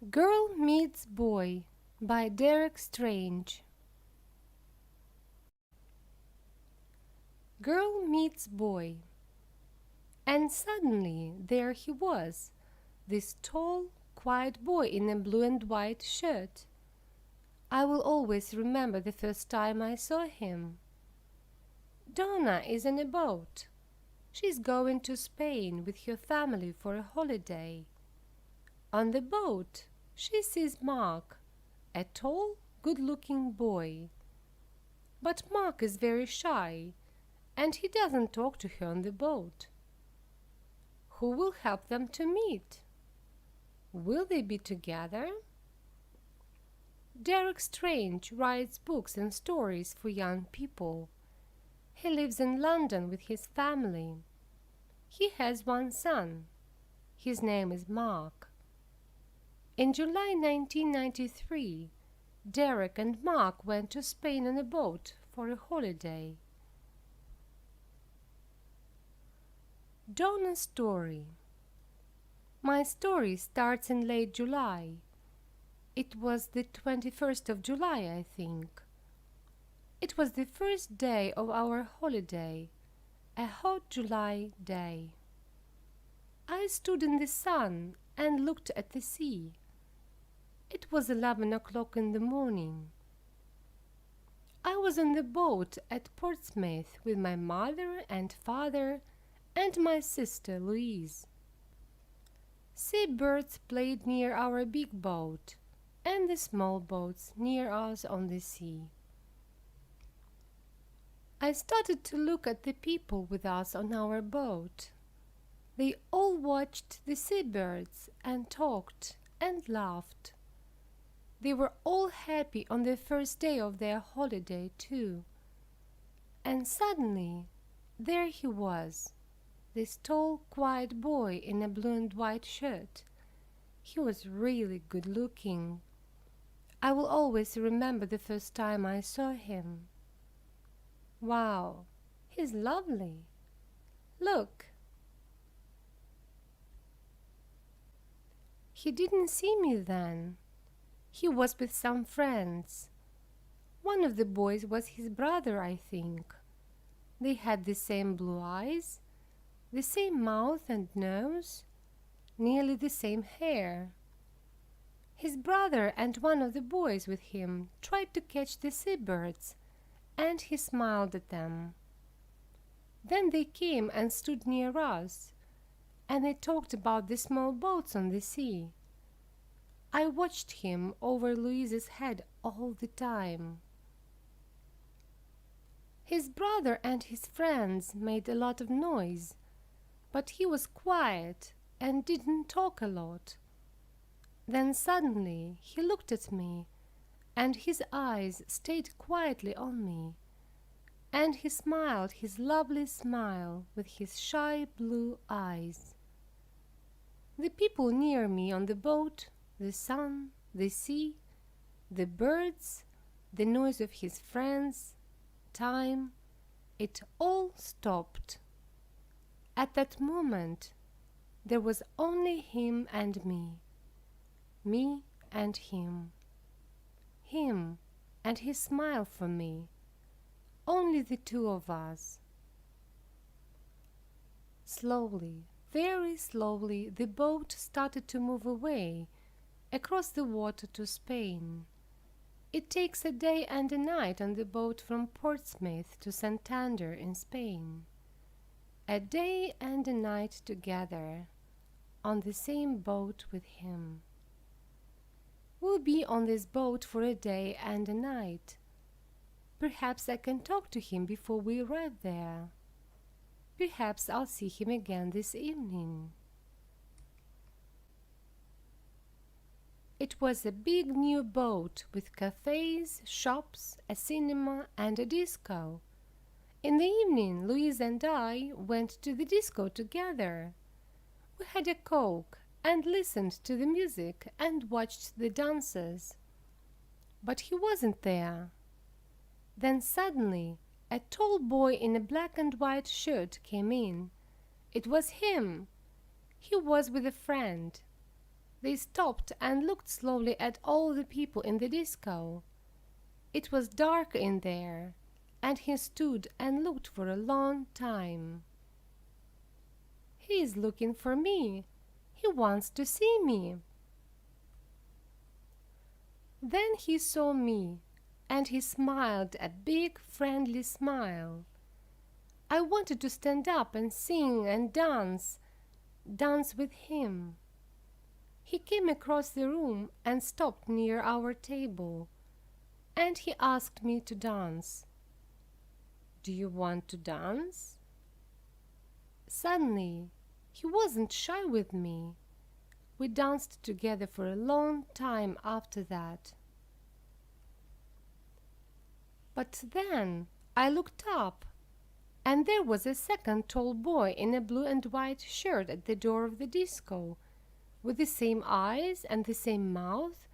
Girl Meets Boy by Derek Strange. Girl meets boy, and suddenly there he was, this tall, quiet boy in a blue and white shirt. I will always remember the first time I saw him. Donna is in a boat. She's going to Spain with her family for a holiday. On the boat, she sees Mark, a tall, good-looking boy. But Mark is very shy, and he doesn't talk to her on the boat. Who will help them to meet? Will they be together? Derek Strange writes books and stories for young people. He lives in London with his family. He has one son. His name is Mark. In July 1993, Derek and Mark went to Spain on a boat for a holiday. Donna's story. My story starts in late July. It was the 21st of July, I think. It was the first day of our holiday, a hot July day. I stood in the sun and looked at the sea. It was 11 o'clock in the morning. I was on the boat at Portsmouth with my mother and father and my sister Louise. Seabirds played near our big boat and the small boats near us on the sea. I started to look at the people with us on our boat. They all watched the seabirds and talked and laughed. They were all happy on the first day of their holiday, too. And suddenly, there he was, this tall, quiet boy in a blue and white shirt. He was really good-looking. I will always remember the first time I saw him. Wow, he's lovely. Look. He didn't see me then. He was with some friends. One of the boys was his brother, I think. They had the same blue eyes, the same mouth and nose, nearly the same hair. His brother and one of the boys with him tried to catch the seabirds, and he smiled at them. Then they came and stood near us, and they talked about the small boats on the sea. I watched him over Louise's head all the time. His brother and his friends made a lot of noise, but he was quiet and didn't talk a lot. Then suddenly he looked at me, and his eyes stayed quietly on me, and he smiled his lovely smile with his shy blue eyes. The people near me on the boat, the sun, the sea, the birds, the noise of his friends, time, it all stopped. At that moment, there was only him and me and him and his smile for me, only the two of us. Slowly, very slowly, the boat started to move away across the water to Spain. It takes a day and a night on the boat from Portsmouth to Santander in Spain. A day and a night together on the same boat with him. We'll be on this boat for a day and a night. Perhaps I can talk to him before we arrive there. Perhaps I'll see him again this evening. It was a big new boat with cafes, shops, a cinema and a disco. In the evening, Louise and I went to the disco together. We had a Coke and listened to the music and watched the dancers. But he wasn't there. Then suddenly, a tall boy in a black and white shirt came in. It was him. He was with a friend. They stopped and looked slowly at all the people in the disco. It was dark in there, and he stood and looked for a long time. "He is looking for me. He wants to see me." Then he saw me, and he smiled a big, friendly smile. I wanted to stand up and sing and dance with him. He came across the room and stopped near our table, and he asked me to dance. "Do you want to dance?" Suddenly, he wasn't shy with me. We danced together for a long time after that. But then I looked up, and there was a second tall boy in a blue and white shirt at the door of the disco, with the same eyes and the same mouth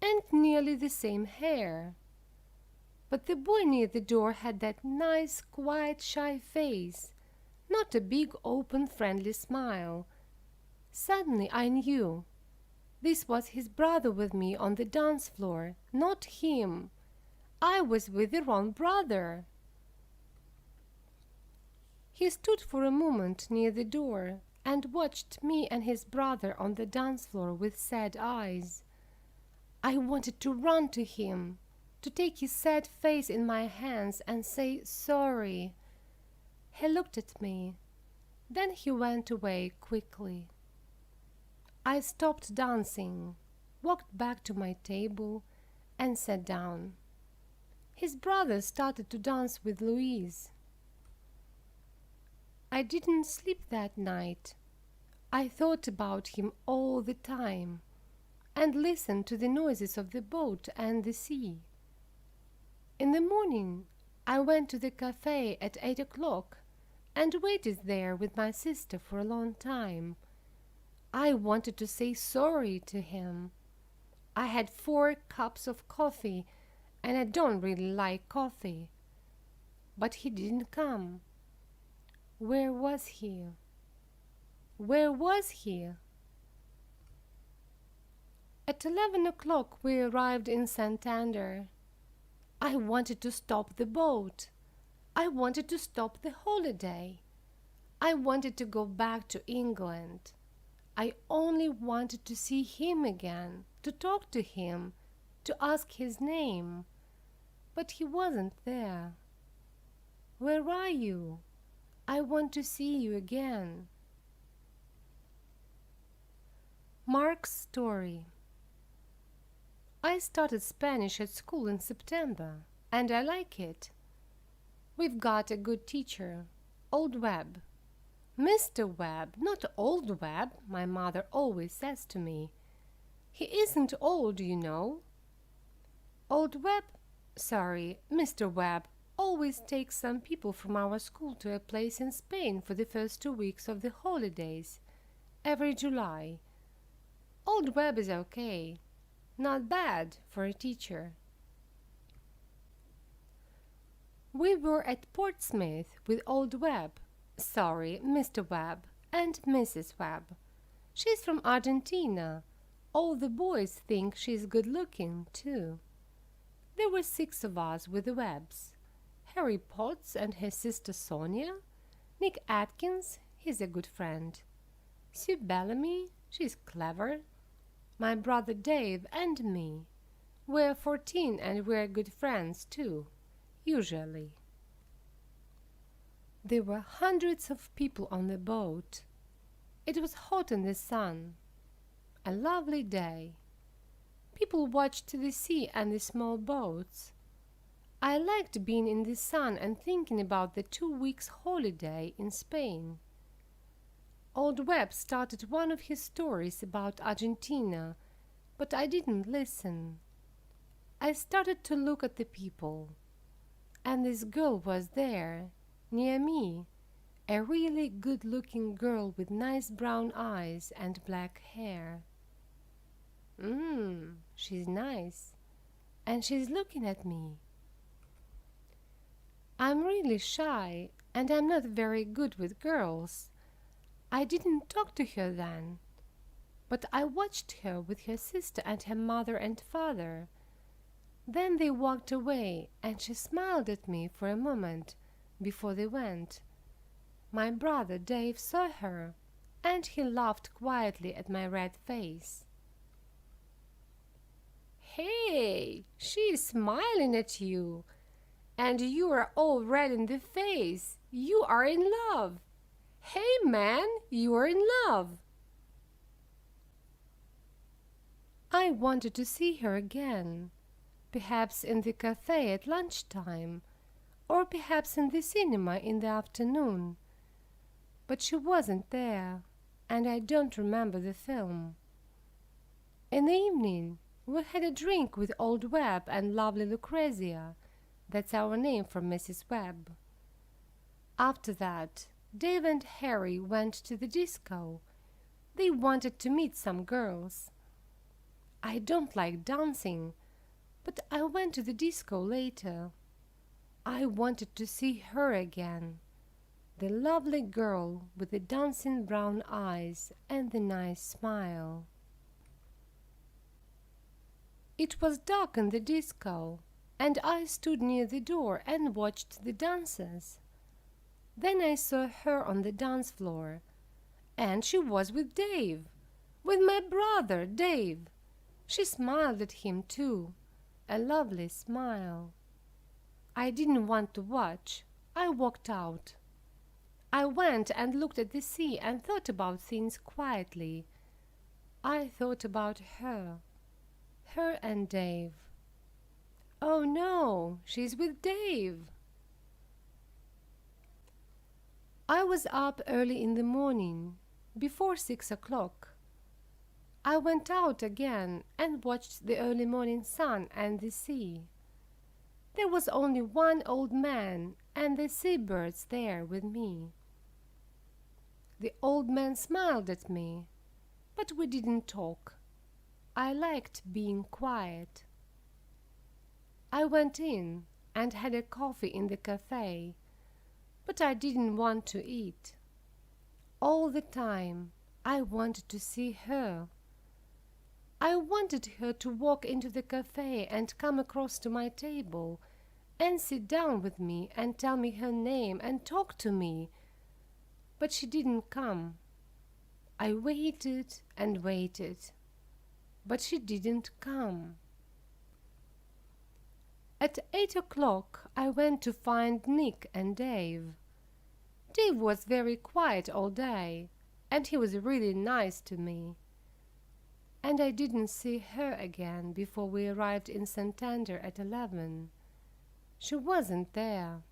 and nearly the same hair. But the boy near the door had that nice, quiet, shy face, not a big, open, friendly smile. Suddenly I knew. This was his brother with me on the dance floor, not him. I was with the wrong brother. He stood for a moment near the door and watched me and his brother on the dance floor with sad eyes. I wanted to run to him, to take his sad face in my hands and say sorry. He looked at me. Then he went away quickly. I stopped dancing, walked back to my table, and sat down. His brother started to dance with Louise. I didn't sleep that night. I thought about him all the time and listened to the noises of the boat and the sea. In the morning, I went to the cafe at 8 o'clock and waited there with my sister for a long time. I wanted to say sorry to him. I had 4 cups of coffee, and I don't really like coffee. But he didn't come. Where was he? Where was he? At 11 o'clock we arrived in Santander. I wanted to stop the boat. I wanted to stop the holiday. I wanted to go back to England. I only wanted to see him again, to talk to him, to ask his name. But he wasn't there. "Where are you? I want to see you again." Mark's story. I started Spanish at school in September, and I like it. We've got a good teacher, Old Webb. "Mr. Webb, not Old Webb," my mother always says to me. He isn't old, you know. Old Webb, Mr. Webb always takes some people from our school to a place in Spain for the first 2 weeks of the holidays, every July. Old Webb is okay, not bad for a teacher. We were at Portsmouth with Old Webb, Mr. Webb, and Mrs. Webb. She's from Argentina. All the boys think she's good-looking, too. There were 6 of us with the Webbs. Harry Potts and his sister Sonia, Nick Atkins, he's a good friend, Sue Bellamy, she's clever, my brother Dave, and me. We're 14 and we're good friends, too, usually. There were hundreds of people on the boat. It was hot in the sun. A lovely day. People watched the sea and the small boats. I liked being in the sun and thinking about the 2 weeks holiday in Spain. Old Webb started one of his stories about Argentina, but I didn't listen. I started to look at the people, and this girl was there, near me, a really good-looking girl with nice brown eyes and black hair. She's nice, and she's looking at me. I'm really shy, and I'm not very good with girls. I didn't talk to her then, but I watched her with her sister and her mother and father. Then they walked away, and she smiled at me for a moment before they went. My brother Dave saw her, and he laughed quietly at my red face. "Hey, she is smiling at you, and you are all red in the face. You are in love. Hey, man, you are in love." I wanted to see her again, perhaps in the cafe at lunchtime, or perhaps in the cinema in the afternoon. But she wasn't there, and I don't remember the film. In the evening, we had a drink with old Webb and lovely Lucrezia. That's our name for Mrs. Webb. After that, Dave and Harry went to the disco. They wanted to meet some girls. I don't like dancing, but I went to the disco later. I wanted to see her again, the lovely girl with the dancing brown eyes and the nice smile. It was dark in the disco, and I stood near the door and watched the dancers. Then I saw her on the dance floor, and she was with Dave, with my brother Dave. She smiled at him too, a lovely smile. I didn't want to watch. I walked out. I went and looked at the sea and thought about things quietly. I thought about her and Dave. Oh no, she's with Dave. I was up early in the morning, before 6 o'clock. I went out again and watched the early morning sun and the sea. There was only one old man and the seabirds there with me. The old man smiled at me, but we didn't talk. I liked being quiet. I went in and had a coffee in the cafe, but I didn't want to eat. All the time I wanted to see her. I wanted her to walk into the cafe and come across to my table and sit down with me and tell me her name and talk to me, but she didn't come. I waited and waited, but she didn't come. At 8 o'clock I went to find Nick and Dave. Dave was very quiet all day, and he was really nice to me. And I didn't see her again before we arrived in Santander at 11. She wasn't there.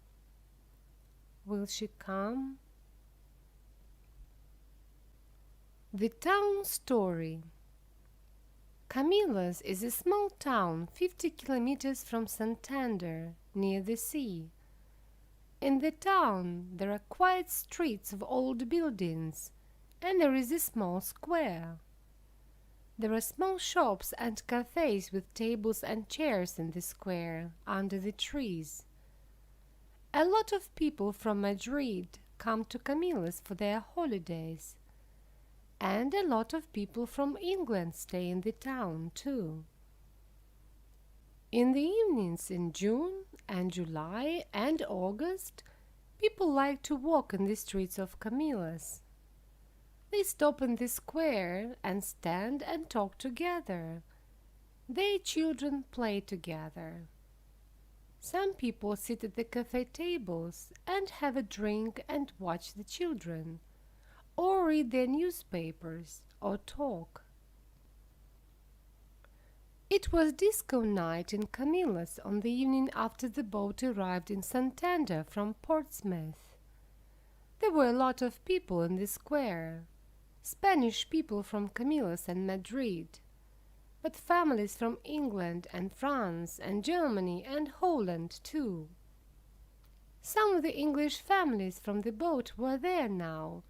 Will she come? The Town Story. Camillas is a small town 50 kilometers from Santander, near the sea. In the town there are quiet streets of old buildings, and there is a small square. There are small shops and cafes with tables and chairs in the square, under the trees. A lot of people from Madrid come to Camillas for their holidays, and a lot of people from England stay in the town too. In the evenings in June and July and August, people like to walk in the streets of Camillas. They stop in the square and stand and talk together. Their children play together. Some people sit at the cafe tables and have a drink and watch the children, or read their newspapers, or talk. It was disco night in Camillas on the evening after the boat arrived in Santander from Portsmouth. There were a lot of people in the square, Spanish people from Camillas and Madrid, but families from England and France and Germany and Holland too. Some of the English families from the boat were there now,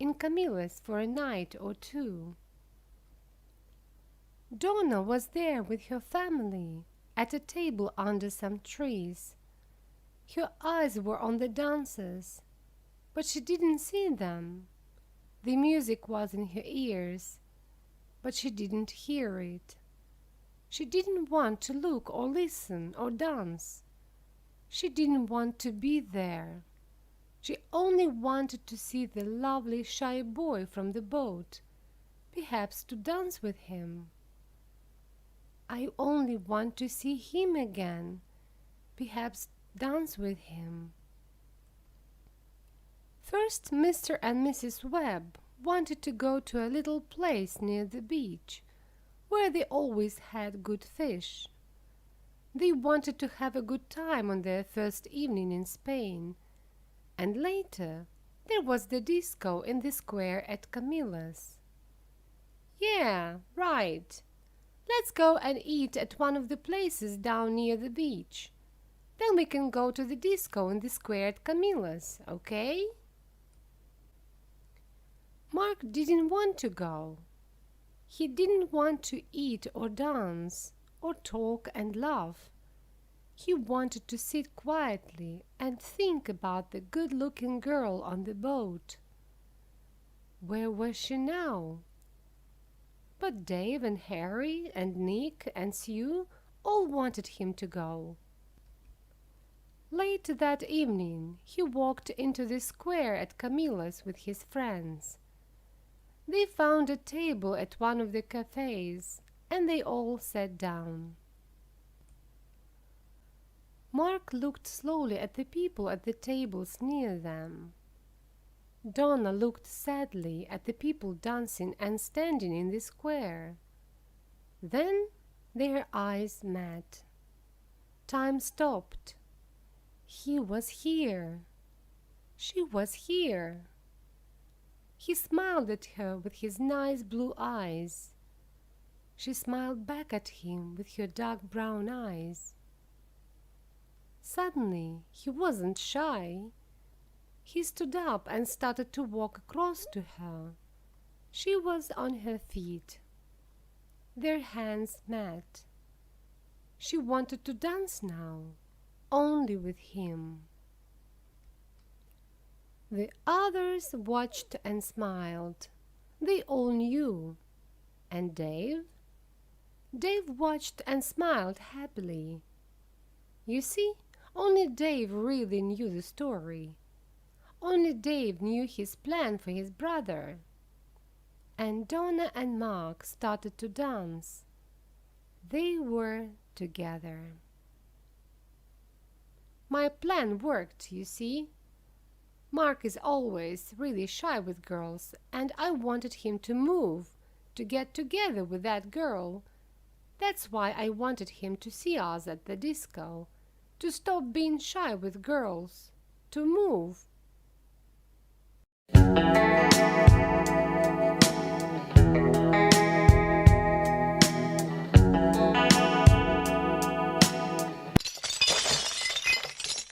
in Camillas for a night or two. Donna was there with her family, at a table under some trees. Her eyes were on the dancers, but she didn't see them. The music was in her ears, but she didn't hear it. She didn't want to look or listen or dance. She didn't want to be there. She only wanted to see the lovely shy boy from the boat, perhaps to dance with him. I only want to see him again, perhaps dance with him. First, Mr. and Mrs. Webb wanted to go to a little place near the beach, where they always had good fish. They wanted to have a good time on their first evening in Spain, and later there was the disco in the square at Camilla's. Yeah, right. Let's go and eat at one of the places down near the beach. Then we can go to the disco in the square at Camilla's, okay? Mark didn't want to go. He didn't want to eat or dance or talk and laugh. He wanted to sit quietly and think about the good-looking girl on the boat. Where was she now? But Dave and Harry and Nick and Sue all wanted him to go. Late that evening, he walked into the square at Camilla's with his friends. They found a table at one of the cafes, and they all sat down. Mark looked slowly at the people at the tables near them. Donna looked sadly at the people dancing and standing in the square. Then their eyes met. Time stopped. He was here. She was here. He smiled at her with his nice blue eyes. She smiled back at him with her dark brown eyes. Suddenly, he wasn't shy. He stood up and started to walk across to her. She was on her feet. Their hands met. She wanted to dance now, only with him. The others watched and smiled. They all knew. And Dave? Dave watched and smiled happily. You see, only Dave really knew the story. Only Dave knew his plan for his brother. And Donna and Mark started to dance. They were together. My plan worked, you see. Mark is always really shy with girls, and I wanted him to move, to get together with that girl. That's why I wanted him to see us at the disco, to stop being shy with girls, to move.